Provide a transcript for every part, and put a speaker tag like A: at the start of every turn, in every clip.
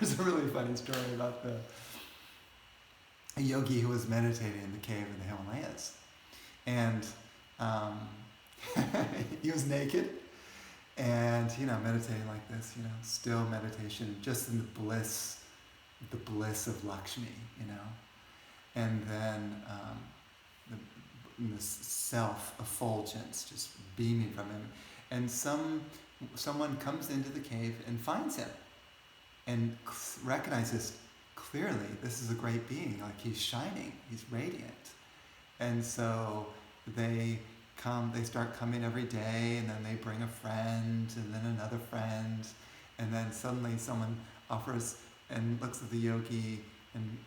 A: there's a really funny story about a yogi who was meditating in the cave in the Himalayas. And um, he was naked and, meditating like this, still meditation, just in the bliss of Lakshmi, And then this self-effulgence just beaming from him. And someone comes into the cave and finds him and recognizes clearly this is a great being, like he's shining, he's radiant. And so they start coming every day, and then they bring a friend, and then another friend, and then suddenly someone offers and looks at the yogi and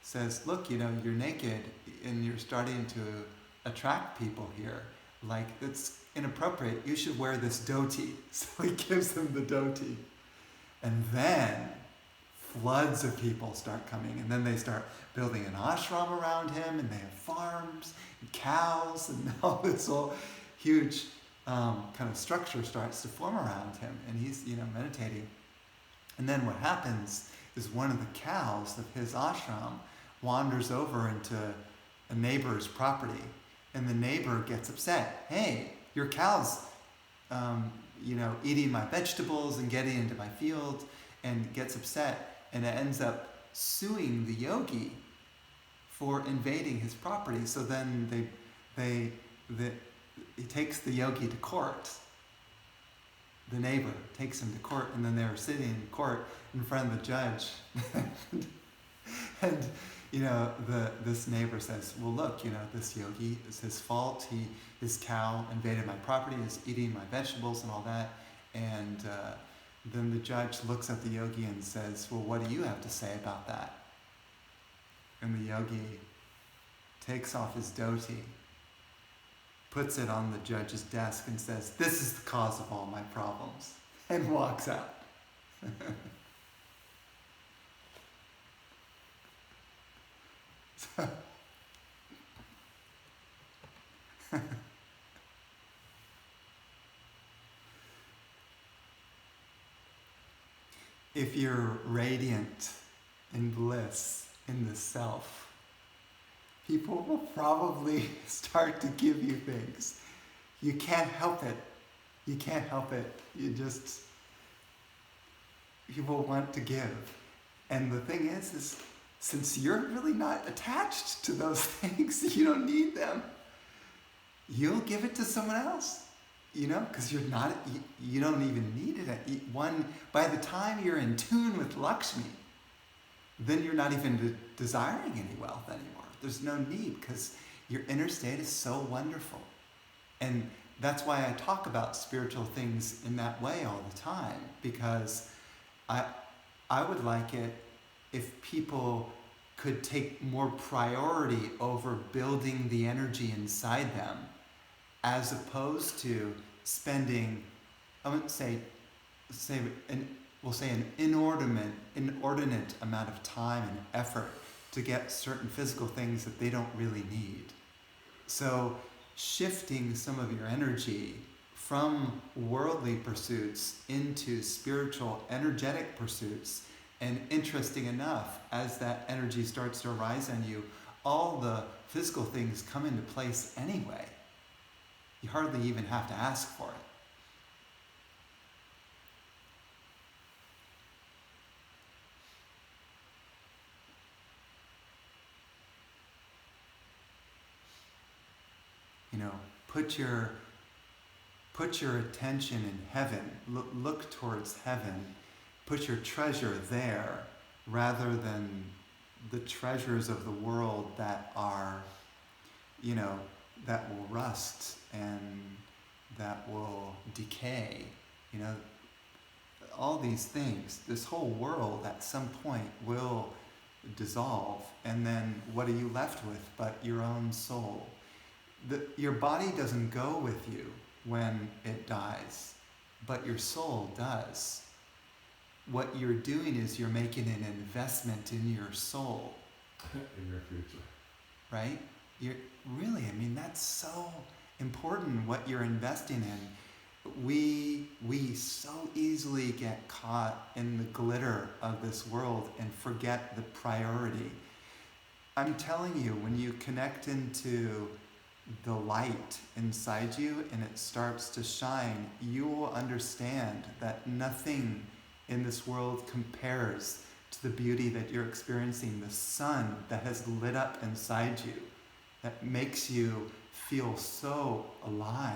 A: says, look, you're naked and you're starting to attract people here. Like, it's inappropriate. You should wear this doti. So he gives them the doti. And then floods of people start coming, and then they start building an ashram around him, and they have farms and cows, and all this whole huge kind of structure starts to form around him, and he's meditating. And then what happens is one of the cows of his ashram wanders over into a neighbor's property, and the neighbor gets upset. Hey, your cow's eating my vegetables and getting into my field, and gets upset. And it ends up suing the yogi for invading his property. So then he takes the yogi to court. The neighbor takes him to court, and then they were sitting in court in front of the judge. and this neighbor says, well, look, this yogi, it's his fault. His cow invaded my property, is eating my vegetables and all that. And then the judge looks at the yogi and says, well, what do you have to say about that? And the yogi takes off his dhoti, puts it on the judge's desk and says, this is the cause of all my problems, and walks out. So, if you're radiant in bliss in the self, people will probably start to give you things. You can't help it. You can't help it. People want to give. And the thing is since you're really not attached to those things, you don't need them, you'll give it to someone else. Because you don't even need it. By the time you're in tune with Lakshmi, then you're not even desiring any wealth anymore. There's no need, because your inner state is so wonderful. And that's why I talk about spiritual things in that way all the time, because I would like it if people could take more priority over building the energy inside them, as opposed to spending, I wouldn't say an inordinate amount of time and effort to get certain physical things that they don't really need. So shifting some of your energy from worldly pursuits into spiritual, energetic pursuits, and interesting enough, as that energy starts to arise on you, all the physical things come into place anyway. You hardly even have to ask for it. Put your attention in heaven. Look towards heaven. Put your treasure there, rather than the treasures of the world that are, that will rust and that will decay. All these things, this whole world at some point will dissolve, and then what are you left with but your own soul? Your body doesn't go with you when it dies, but your soul does. What you're doing is you're making an investment in your soul.
B: In your future.
A: Right? That's so important, what you're investing in. we so easily get caught in the glitter of this world and forget the priority. I'm telling you, when you connect into the light inside you and it starts to shine, you will understand that nothing in this world compares to the beauty that you're experiencing, the sun that has lit up inside you, that makes you feel so alive.